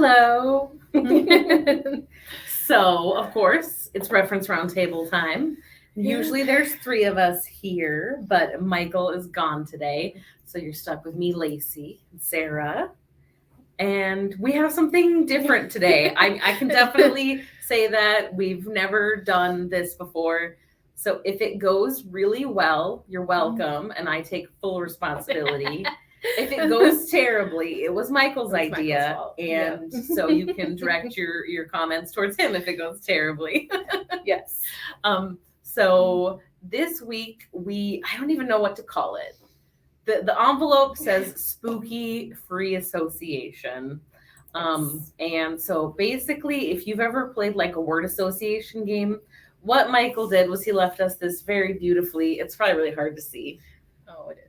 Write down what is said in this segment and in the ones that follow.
Hello. So, of course, it's Reference Roundtable time. Usually there's 3 of us here, but Michael is gone today. So you're stuck with me, Lacey, and Sarah. And we have something different today. I can definitely say that we've never done this before. So if it goes really well, you're welcome, and I take full responsibility. If it goes terribly, it was Michael's idea, and so you can direct your comments towards him if it goes terribly. Yes. So this week I don't even know what to call it. The envelope says Spooky Free Association. And so basically, if you've ever played like a word association game, what Michael did was he left us this very beautifully, it's probably really hard to see. Oh, it is.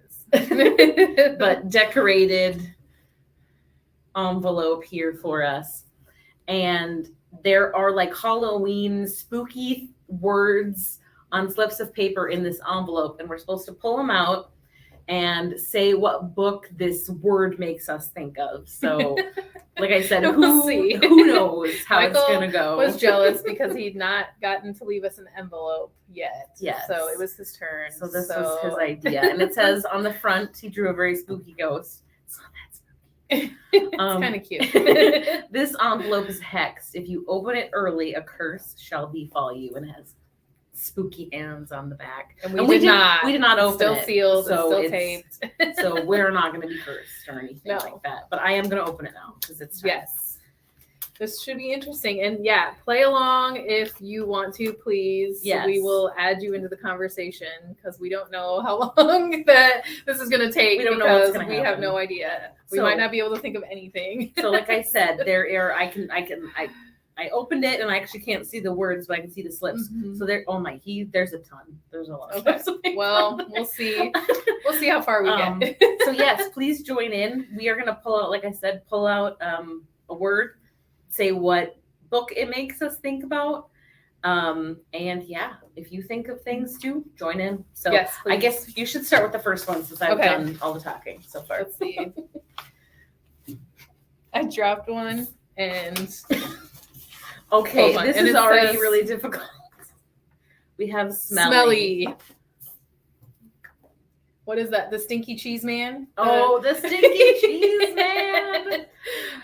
But decorated envelope here for us. And there are like Halloween spooky words on slips of paper in this envelope, and we're supposed to pull them out and say what book this word makes us think of. So, like I said, who knows how Michael it's going to go. Was jealous because he'd not gotten to leave us an envelope yet. Yes. So it was his turn. So this was his idea. And it says on the front, he drew a very spooky ghost. It's not that spooky. It's kind of cute. This envelope is hexed. If you open it early, a curse shall befall you, and it has spooky hands on the back. And we did not open still it. Sealed, So it's still taped. So we're not going to be cursed or anything like that. But I am going to open it now because it's time. Yes. This should be interesting. And yeah, play along if you want to, please. Yes. We will add you into the conversation because we don't know how long that this is going to take. We don't know what's going to happen. We have no idea. We might not be able to think of anything. So like I said, I opened it and I actually can't see the words, but I can see the slips. Mm-hmm. So there's a ton. There's a lot of slips. Well, we'll see. We'll see how far we get. So yes, please join in. We are going to pull out a word, say what book it makes us think about. And yeah, if you think of things too, join in. So yes, I guess you should start with the first one since I've done all the talking so far. Let's see. I dropped one and... Okay, this is already really difficult. We have smelly. What is that? The Stinky Cheese Man? Oh, the Stinky Cheese Man.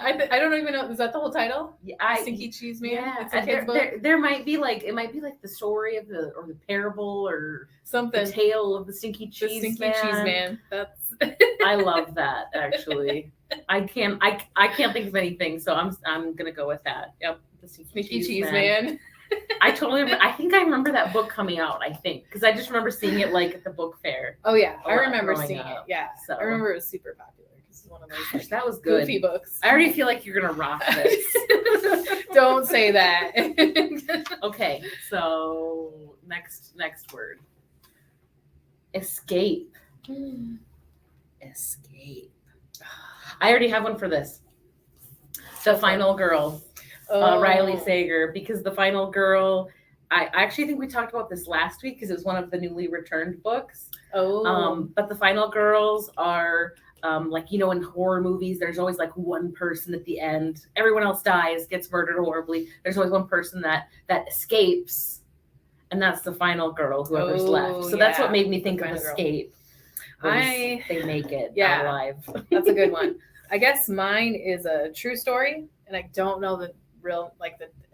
I don't even know. Is that the whole title? Yeah, Stinky Cheese Man. Yeah, it's a kid's book. There might be like the story of the parable or something. The tale of the Stinky Cheese Man. The Stinky Cheese Man. That's. I love that actually. I can't think of anything, so I'm gonna go with that. Yep. The Stinky Cheese Man. I think I remember that book coming out, because I just remember seeing it like at the book fair. Oh yeah, I remember seeing it. Yeah. So. I remember it was super popular because it's one of those that was good. Goofy books. I already feel like you're gonna rock this. Don't say that. Okay, so next word. Escape. Escape. I already have one for this. The Final Girl. Riley Sager, because The Final Girl, I actually think we talked about this last week because it was one of the newly returned books. But The Final Girls are in horror movies, there's always like one person at the end. Everyone else dies, gets murdered horribly. There's always one person that escapes, and that's the final girl, whoever's left. So that's what made me think of Escape. They make it alive. That's a good one. I guess mine is a true story, and I don't know the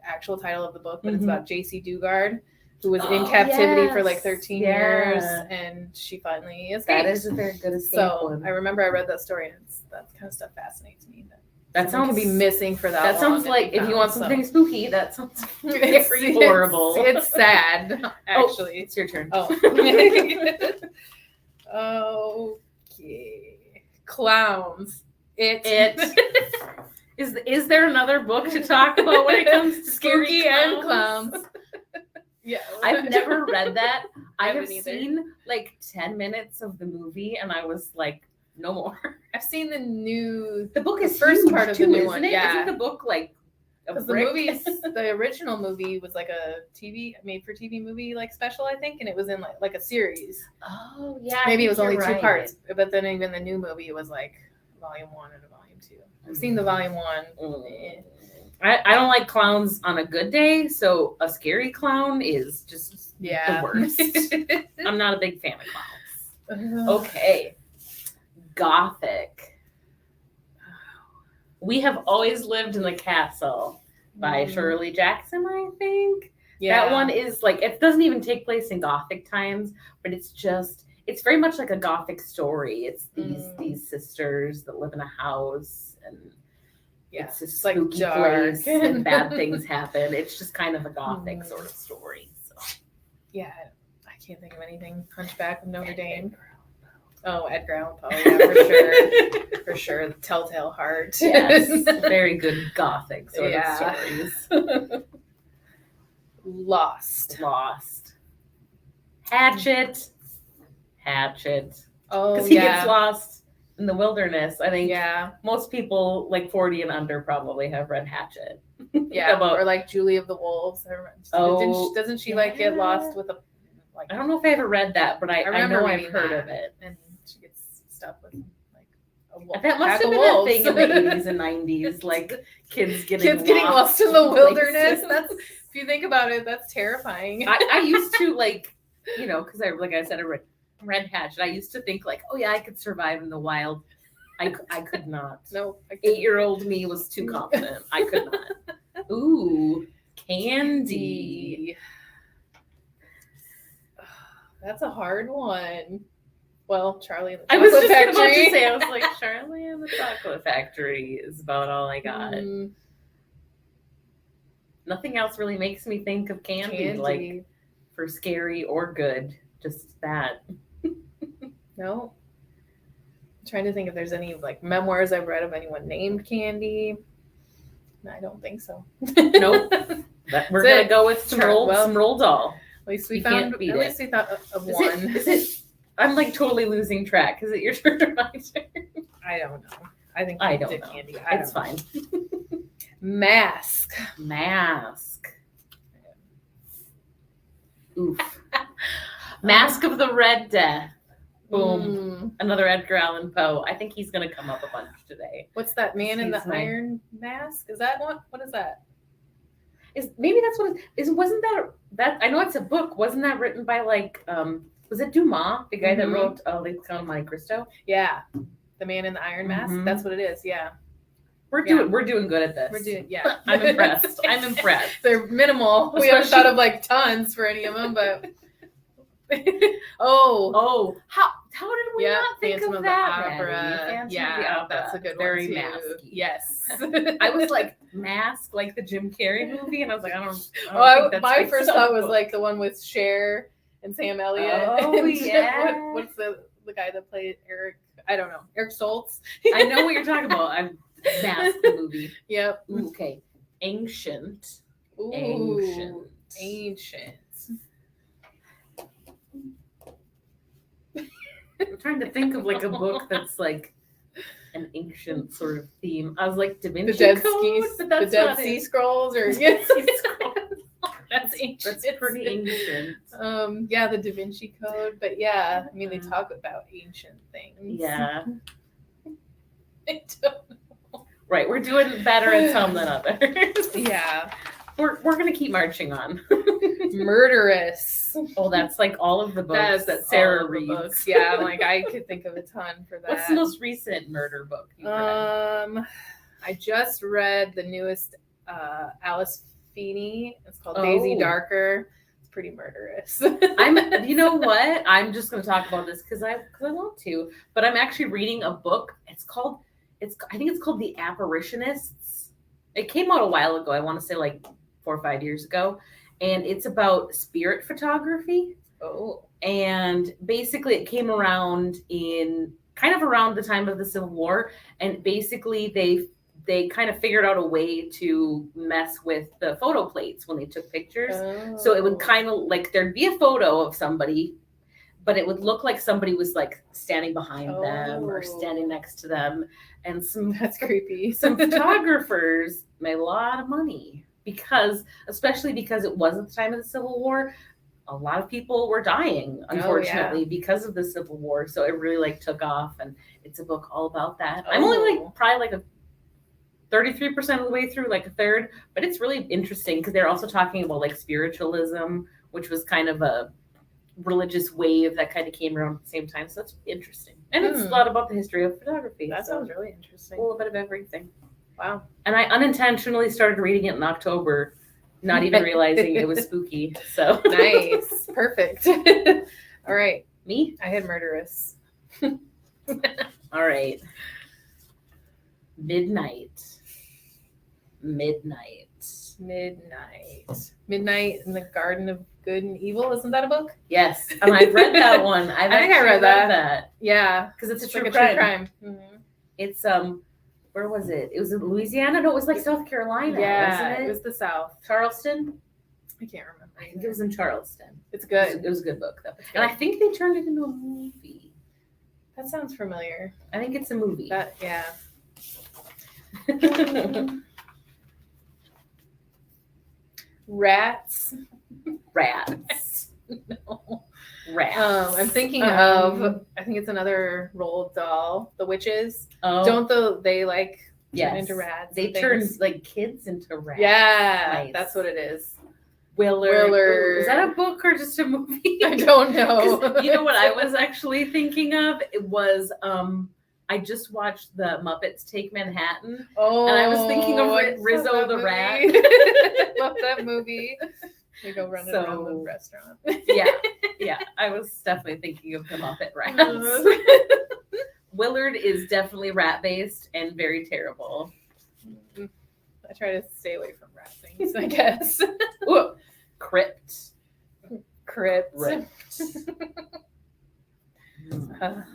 actual title of the book, but it's about JC Dugard, who was in captivity for like 13 years, and she finally escaped. That is a very good escape one. I remember I read that story, and that kind of stuff fascinates me. That sounds can be missing for that. That sounds like if you want something spooky, that sounds very horrible. It's sad, actually. It's your turn. Okay. Clowns. Is there another book to talk about when it comes to spooky and clowns? Yeah. I've never read that. I have seen like 10 minutes of the movie and I was like, no more. I've seen the book is first part of the new one. It? Yeah. Isn't the book like because the original movie was like a made for TV movie like special, I think, and it was in like a series. Oh yeah. Maybe it was only 2 parts, but then even the new movie was like volume 1 and a volume 2. I've seen the volume 1. I don't like clowns on a good day, so a scary clown is just the worst. I'm not a big fan of clowns. Okay. Gothic. We Have Always Lived in the Castle by Shirley Jackson, I think. Yeah. That one is like, it doesn't even take place in Gothic times, but it's very much like a Gothic story. It's these sisters that live in a house, and it's a spooky place and bad things happen. It's just kind of a Gothic sort of story. So. Yeah, I can't think of anything. Hunchback of Notre Dame. Oh, Edgar Allan Poe, yeah, for sure. For sure. The Telltale Heart. Yes. Very good Gothic sort of stories. Lost. Hatchet. Oh, because he gets lost in the wilderness. I think Yeah. most people like 40 and under probably have read Hatchet. Yeah, or like Julie of the Wolves. Doesn't she like get lost with a like? I don't know if I ever read that, but I know I've heard of it. And she gets stuck with like a wolf. That must have been a thing in the 80s and 90s, like kids getting lost in the wilderness. That's, if you think about it, that's terrifying. I used to like, because like I said, I read Hatchet. I used to think like, oh yeah, I could survive in the wild. I could not. No, 8-year-old me was too confident. I could not. Ooh, candy. That's a hard one. Well, Charlie and the I was Chocolate just Factory. about to say, I was like, Charlie and the Chocolate Factory is about all I got. Nothing else really makes me think of candy. Like for scary or good. Just that. No. I'm trying to think if there's any like memoirs I've read of anyone named Candy. No, I don't think so. Nope. We're gonna go with some Roald Dahl. At least we thought of one. Is it? I'm like totally losing track. Is it your turn or my turn? I don't know. I think I don't know. Candy. It's fine. Mask. Oof. Mask of the Red Death. Boom. Another Edgar Allan Poe. I think he's going to come up a bunch today. What's that Man in the Iron Mask? Is that one? What is that? Maybe that's what it is. Wasn't that I know it's a book. Wasn't that written by like was it Dumas, the guy that wrote Les Count of Monte Cristo? Yeah. The Man in the Iron Mask. That's what it is. Yeah. We're doing good at this. I'm impressed. They're minimal. We haven't thought of like tons for any of them, but how did we not think Phantom of that? Opera. Yeah, that's a good Very one too. masky. Yes. I was like Mask, like the Jim Carrey movie, and I was like, I don't think that's my first thought was like the one with Cher and Sam Elliott. Oh yeah. What's the guy that played Eric? I don't know. Eric Stoltz. I know what you're talking about. I'm Mask the movie. Yep. Ooh, okay. Ancient. Ancient. I'm trying to think of like a book that's like an ancient sort of theme. I was like Da Vinci Code, but that's the Dead Sea Scrolls, or that's ancient. That's pretty ancient. Yeah, the Da Vinci Code, but yeah, I mean they talk about ancient things. Yeah. I don't know. Right, we're doing better at some than others. Yeah. We're gonna keep marching on. Murderous. Oh, that's like all of the books that Sarah reads. Yeah, like I could think of a ton for that. What's the most recent murder book you've read? I just read the newest Alice Feeney. It's called Daisy Darker. It's pretty murderous. You know what? I'm just gonna talk about this because I want to, but I'm actually reading a book. I think it's called The Apparitionists. It came out a while ago. I want to say like 4 or 5 years ago. And it's about spirit photography. Oh. And basically it came around around the time of the Civil War. And basically they kind of figured out a way to mess with the photo plates when they took pictures. Oh. So it would kind of like, there'd be a photo of somebody, but it would look like somebody was like standing behind them or standing next to them. And that's creepy. Some photographers made a lot of money especially because it was at the time of the Civil War. a lot of people were dying, unfortunately, because of the Civil War. So it really like took off, and it's a book all about that. I'm only like probably like a 33% of the way through, like a third, but it's really interesting because they're also talking about like spiritualism, which was kind of a religious wave that kind of came around at the same time. So that's interesting. And it's a lot about the history of photography. That sounds really interesting. A little bit of everything. Wow. And I unintentionally started reading it in October, not even realizing it was spooky. So nice. Perfect. All right. Me? I had murderous. All right. Midnight in the Garden of Good and Evil. Isn't that a book? Yes. And I've read that one. I think I read that. Yeah. Because it's It's a like true a crime. true crime. Mm-hmm. It's where was it? It was in Louisiana? No, it was like South Carolina, Yeah, wasn't it? It was the South. Charleston? I can't remember. I think it was in Charleston. It's good. It was a good book though. And I think they turned it into a movie. That sounds familiar. I think it's a movie. Yeah. Rats. No. Rats. I'm thinking of, I think it's another Roald Dahl, The Witches. Oh. Don't they like turn Yes. into rats? They and turn things? like kids into rats. Yeah, Nice. that's what it is. Willard. Is that a book or just a movie? I don't know. 'Cause you know what I was actually thinking of? It was I just watched the Muppets Take Manhattan. Oh, and I was thinking of I Rizzo love the that Rat. movie. I love that movie. They go running around the restaurant. Yeah. I was definitely thinking of the Muppet Rats. Willard is definitely rat based and very terrible. I try to stay away from rat things, I guess. Ooh, Crypt.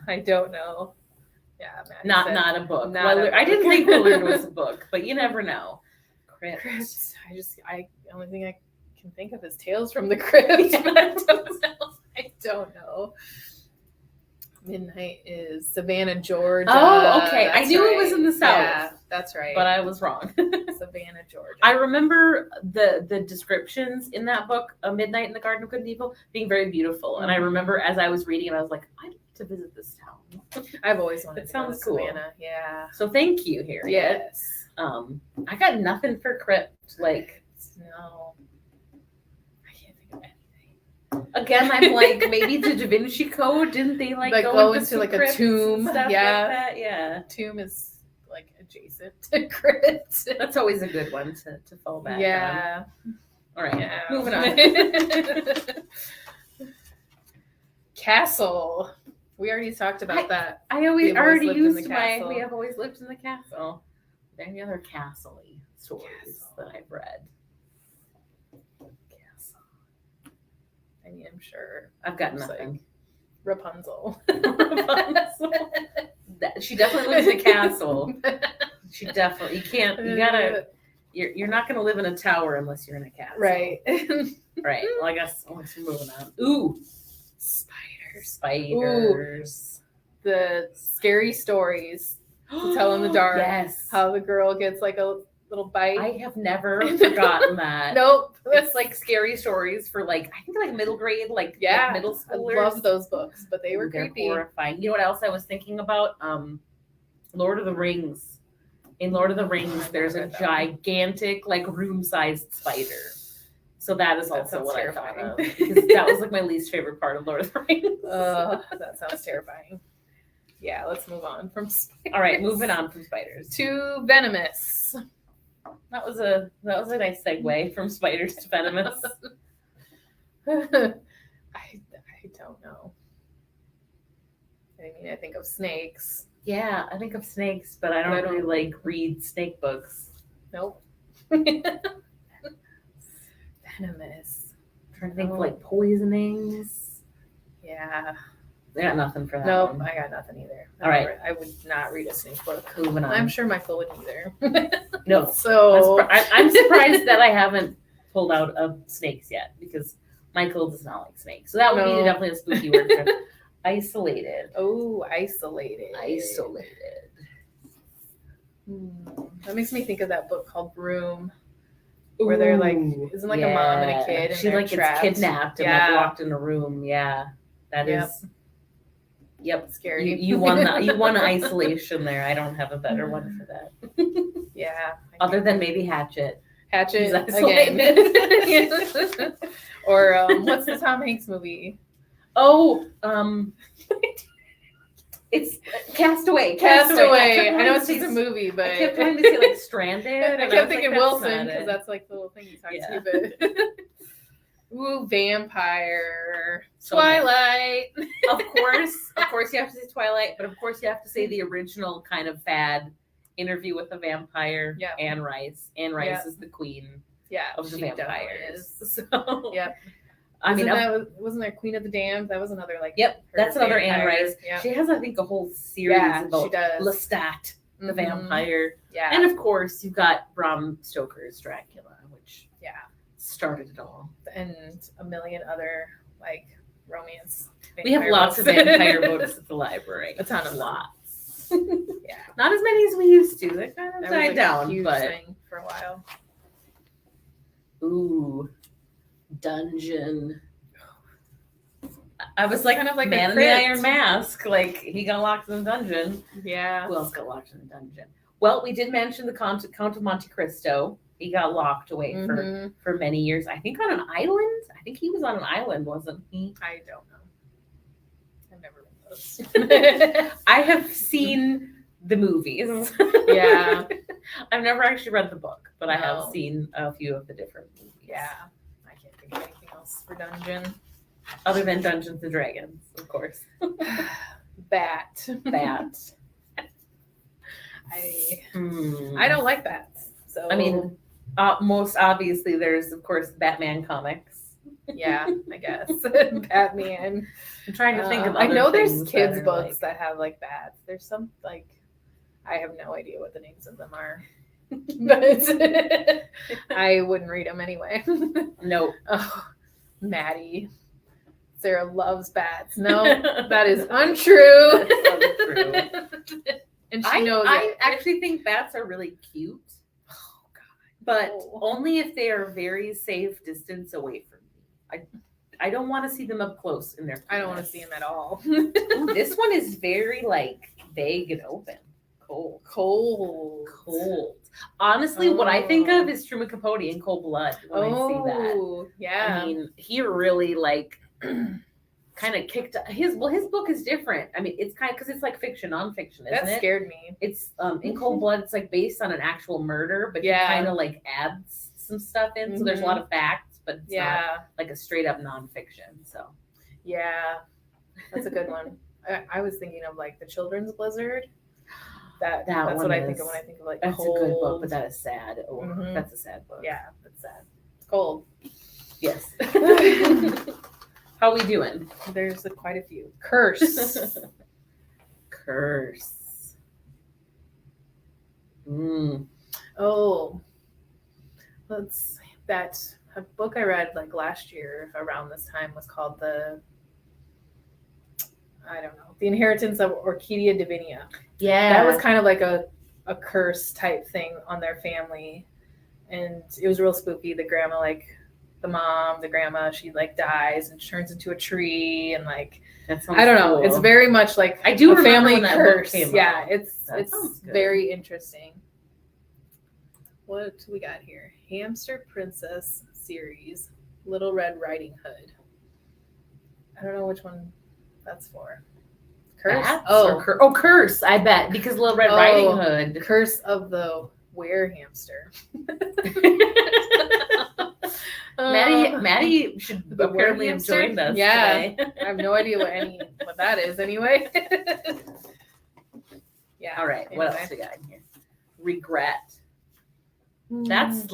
I don't know. Yeah, Not a book. Not a book. I didn't think Willard was a book, but you never know. Crypt. The only thing I can think of is Tales from the Crypt. I don't know. Midnight is Savannah, Georgia. Oh, okay. That's I knew right. it was in the South. Yeah, that's right. But I was wrong. Savannah, Georgia. I remember the descriptions in that book, A Midnight in the Garden of Good and Evil, being very beautiful. Mm-hmm. And I remember as I was reading it, I was like, I'd like to visit this town. I've always wanted to sounds go to cool. Savannah. Yeah. So thank you, Harriet. Yes. I got nothing for Crypt. Like, no. I can't think of anything. Again, I'm like, maybe the Da Vinci Code, didn't they like go into like a tomb? Yeah. Like that? Yeah. Tomb is like adjacent to Crypt. That's always a good one to fall back on. All right. Yeah. Moving on. Castle. We already talked about that. I already used castle. we have always lived in the castle. Are there any other castle-y stories that I've read? Castle. I mean, I'm sure. I've got nothing. Like Rapunzel. She definitely lives in a castle. She definitely, you're not going to live in a tower unless you're in a castle. Right. Right. Well, I guess we're moving on. Ooh. Spiders. Ooh. The scary stories to tell in the dark. Yes. How the girl gets like a little bite. I have never forgotten that. Nope. It's like scary stories for like, I think like middle grade, like middle schoolers. I love those books, but they were They're creepy. horrifying. You know what else I was thinking about? Lord of the Rings. In Lord of the Rings, there's a gigantic, like room-sized spider. So that is also what terrifying. I thought of. Because that was like my least favorite part of Lord of the Rings. That sounds terrifying. Yeah, let's move on from spiders. All right, moving on from spiders. To venomous. That was a nice segue from spiders to venomous. I don't know. I mean, I think of snakes. Yeah, I think of snakes, but I don't really like read snake books. Nope. Venomous. I'm trying to think of like poisonings. Yeah. I got nothing for that. Nope, one. I got nothing either. All right. I would not read a snake book. Moving on. I'm sure Michael wouldn't either. No. So I'm surprised that I haven't pulled out of snakes yet because Michael does not like snakes. So that would be definitely a spooky word. Isolated. Oh, isolated. Isolated. That makes me think of that book called Broom. where they're like, Ooh, isn't like a mom and a yeah. kid, and She they're like trapped. gets kidnapped and like locked in a room. Yeah, that Yep. is. Yep, Scary. You won the isolation there. I don't have a better one for that. Yeah. Other than maybe Hatchet. Hatchet He's again. isolated. Or what's the Tom Hanks movie? Oh, it's Castaway. Castaway. I know it's just a movie, but I kept trying to say like Stranded. I kept thinking Wilson because that's like the little thing he talks to. But ooh, vampire, So Twilight. Of course, you have to say Twilight, but of course you have to say the original kind of fad Interview with the Vampire. Yeah. Anne Rice. Anne Rice is the queen of the vampires. So yep. I mean, wasn't there Queen of the Damned? That was another like. Yep, that's another Anne Rice. Yeah. She has, I think, a whole series about Lestat, the vampire. Yeah. And of course, you've got Bram Stoker's Dracula, which started it all. And a million other like romance. We have lots of vampire books at the library. A ton of lots. Yeah. Not as many as we used to. They kind of died down, huge but thing for a while. Ooh, Dungeon. I was like, kind of like Man in the Iron Mask. Like he got locked in the dungeon. Yeah. Who else got locked in the dungeon? Well, we did mention the Count of Monte Cristo. He got locked away for many years. I think on an island. I think he was on an island, wasn't he? I don't know. I've never read those. I have seen the movies. Yeah. I've never actually read the book, but I have seen a few of the different movies. Yeah. I can't think of anything else for Dungeon. Other than Dungeons and Dragons, of course. Bat. I don't like bats. So I mean, most obviously, there's of course Batman comics. Yeah, I guess Batman. I'm trying to think of. I know there's things kids books that have like bats. There's some like I have no idea what the names of them are, but I wouldn't read them anyway. Nope. Oh, Maddie. Sarah loves bats. No, that is untrue. That's untrue. And she knows I actually think bats are really cute. Oh God. But only if they are very safe distance away from me. I don't want to see them up close in their. I don't want to see them at all. Ooh, this one is very like vague and open. Cold. Honestly, what I think of is Truman Capote in Cold Blood when I see that. Yeah. I mean, he really like kind of kicked his book is different. I mean, it's kind of because it's like fiction, nonfiction, isn't it? That scared me. It's in Cold Blood, it's like based on an actual murder, but he kind of like adds some stuff in. So there's a lot of facts, but it's not like a straight up nonfiction. So yeah, that's a good one. I was thinking of like the Children's Blizzard. That's what I think of when I think of like that's cold. a good book, but that is sad. That's a sad book. Yeah, that's sad. It's cold. Yes. How we doing? There's quite a few. Curse. Oh, a book I read like last year around this time was called The Inheritance of Orchidea Divinia. Yeah. That was kind of like a curse type thing on their family. And it was real spooky. The grandma, she like dies and turns into a tree and like, I don't know. Cool. It's very much like I do a family curse. Yeah, it's very interesting. What do we got here? Hamster Princess series, Little Red Riding Hood. I don't know which one that's for. Curse? Curse, I bet, because Little Red Riding Hood. Curse of the Were-Hamster. Maddie should apparently have joined us today. I have no idea what that is anyway. Yeah. All right. Anyway. What else we got in here? Regret. That's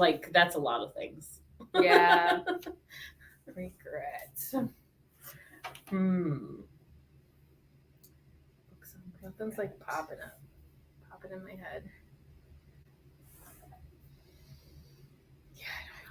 a lot of things. Yeah. Regret. Nothing's like popping in my head.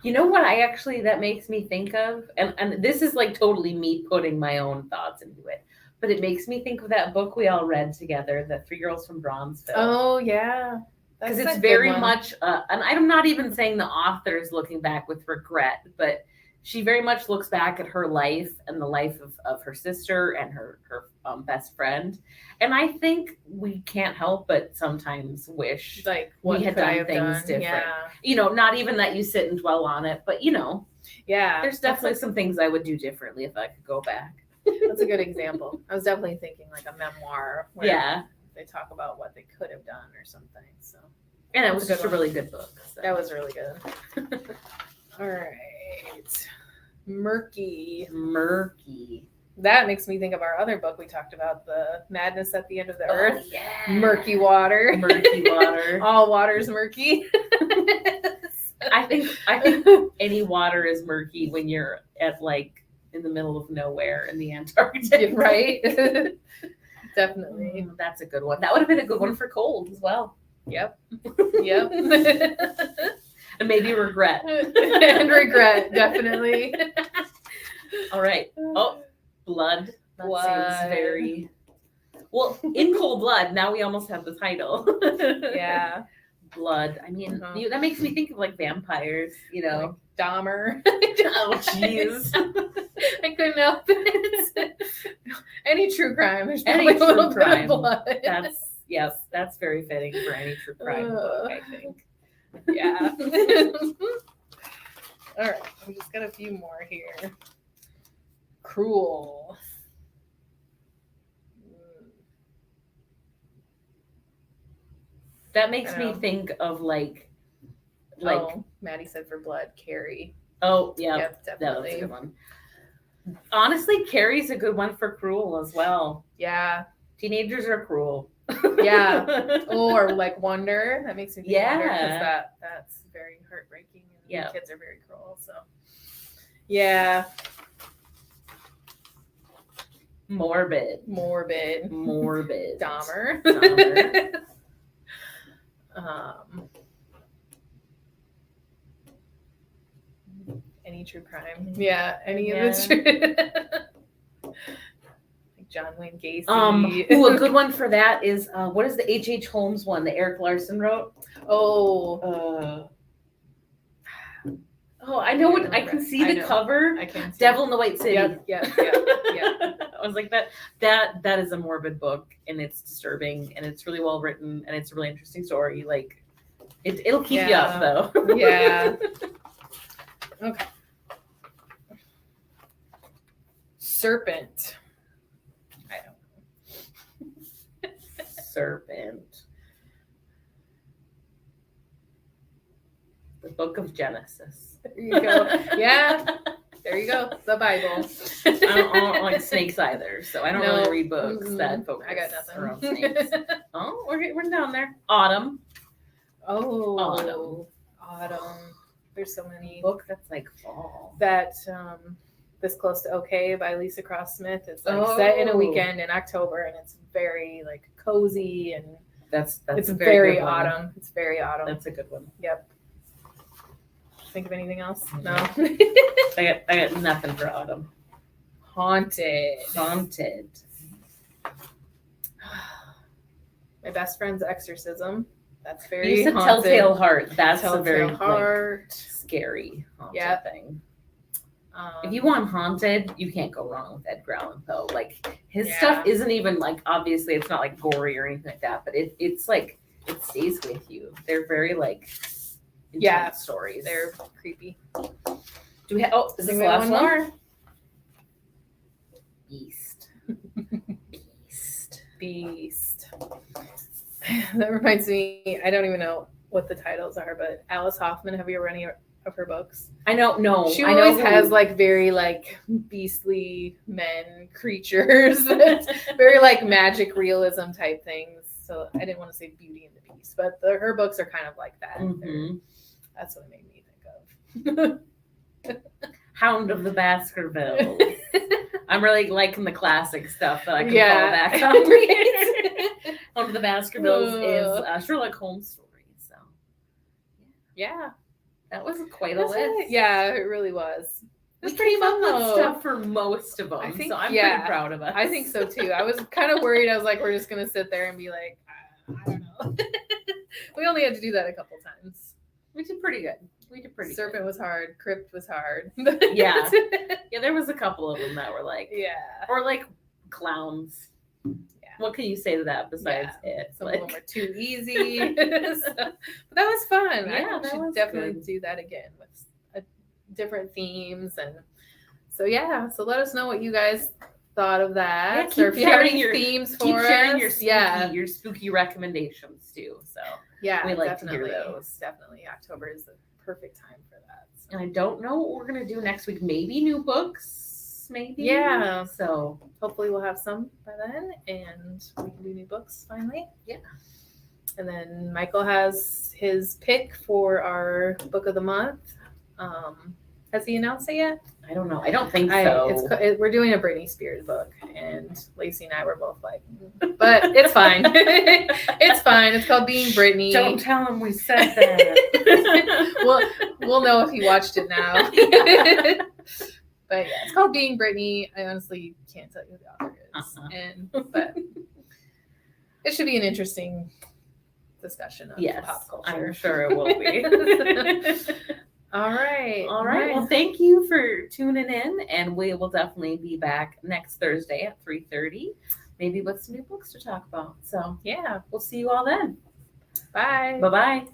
You know what that makes me think of? And this is like totally me putting my own thoughts into it. But it makes me think of that book we all read together, the 3 Girls from Bronzeville. Oh, yeah. because it's very much, and I'm not even saying the author is looking back with regret, but she very much looks back at her life and the life of her sister and her best friend. And I think we can't help but sometimes wish like we had done things different. Yeah. You know, not even that you sit and dwell on it, but you know, yeah, there's definitely some things I would do differently if I could go back. That's a good example. I was definitely thinking like a memoir where they talk about what they could have done or something. So, and it was just a really good book. So. That was really good. All right. Murky. That makes me think of our other book we talked about, The Madness at the End of the Earth. Yeah. Murky water. All water's murky. I think any water is murky when you're at like in the middle of nowhere in the Antarctic. Right? Definitely. That's a good one. That would have been a good one for cold as well. Yep. And maybe regret. Definitely. All right. Oh, blood. That seems very well in cold blood. Now we almost have the title. Yeah. Blood. I mean, that makes me think of like vampires, you know. Like Dahmer. Oh, jeez. I couldn't help it. Any true crime. There's Any probably a little true crime. bit of blood. That's very fitting for any true crime book, I think. Yeah. All right. We just got a few more here. Cruel. That makes me think of like Maddie said for blood, Carrie. Oh, yeah. Yep, definitely. That was a good one. Honestly, Carrie's a good one for cruel as well. Yeah. Teenagers are cruel. Yeah. Or like Wonder. That makes me think Wonder because that's very heartbreaking and kids are very cruel. So yeah. Morbid. Dahmer. Any true crime. Yeah. Any of it's true. Like John Wayne Gacy. A good one for that is what is the H.H. Holmes one that Eric Larson wrote? I know what I can see the cover. I can see Devil in the White City. Yeah. I was like that is a morbid book and it's disturbing and it's really well written and it's a really interesting story. Like it'll keep you up though. Yeah. Okay. Serpent. I don't know. Serpent. The Book of Genesis. There you go. Yeah. There you go. The Bible. I don't like snakes either, so I don't really read books that focus around snakes. Oh, we're down there. Autumn. Autumn. There's so many. Book that's like fall. That This Close to Okay by Lisa Cross Smith. It's like set in a weekend in October, and it's very like cozy and that's it's very autumn. It's very autumn. That's a good one. Yep. Think of anything else? No. I got nothing for autumn. Haunted. My Best Friend's Exorcism. That's very You said haunted. Telltale Heart. That's Telltale a very Heart. Scary haunted thing. If you want haunted, you can't go wrong with Edgar Allan Poe. Like his stuff isn't even like obviously it's not like gory or anything like that, but it's like it stays with you. They're very like intense stories. They're creepy. Do we have? Oh, is this the last one? More? Beast. That reminds me. I don't even know what the titles are, but Alice Hoffman. Have you ever read any of her books? I don't know. She always has like very like beastly men creatures, very like magic realism type things. So I didn't want to say Beauty and the Beast, but her books are kind of like that. Mm-hmm. That's what it made me think of. Hound of the Baskervilles. I'm really liking the classic stuff that I can fall back on. Hound of the Baskervilles is a Sherlock Holmes story. So yeah. That was quite a list. Yeah, it really was. We came up with stuff for most of them, so I'm pretty proud of us. I think so too. I was kind of worried. I was like, we're just going to sit there and be like, I don't know. We only had to do that a couple times. We did pretty good. Serpent was hard. Crypt was hard. Yeah. Yeah, there was a couple of them that were like, yeah. or like clowns. Yeah. What can you say to that besides it? Some of them were too easy. But that was fun. Yeah, I should definitely do that again with different themes. And so, yeah. So let us know what you guys thought of that. Yeah, or if you have any themes for us. Sharing your spooky recommendations too. So yeah, we like to hear those. Definitely. October is the perfect time for that. So. And I don't know what we're gonna do next week. Maybe new books. Maybe. Yeah. So hopefully we'll have some by then, and we can do new books finally. Yeah. And then Michael has his pick for our book of the month. Has he announced it yet? I don't know. I don't think so. We're doing a Britney Spears book, and Lacey and I were both like, but it's fine. It's fine. It's called Being Britney. Don't tell him we said that. We'll know if he watched it now. But yeah, it's called Being Britney. I honestly can't tell you who the author is, but it should be an interesting discussion of pop culture. I'm sure it will be. All right. Well, thank you for tuning in, and we will definitely be back next Thursday at 3:30, maybe with some new books to talk about. So yeah, we'll see you all then. Bye. Bye-bye.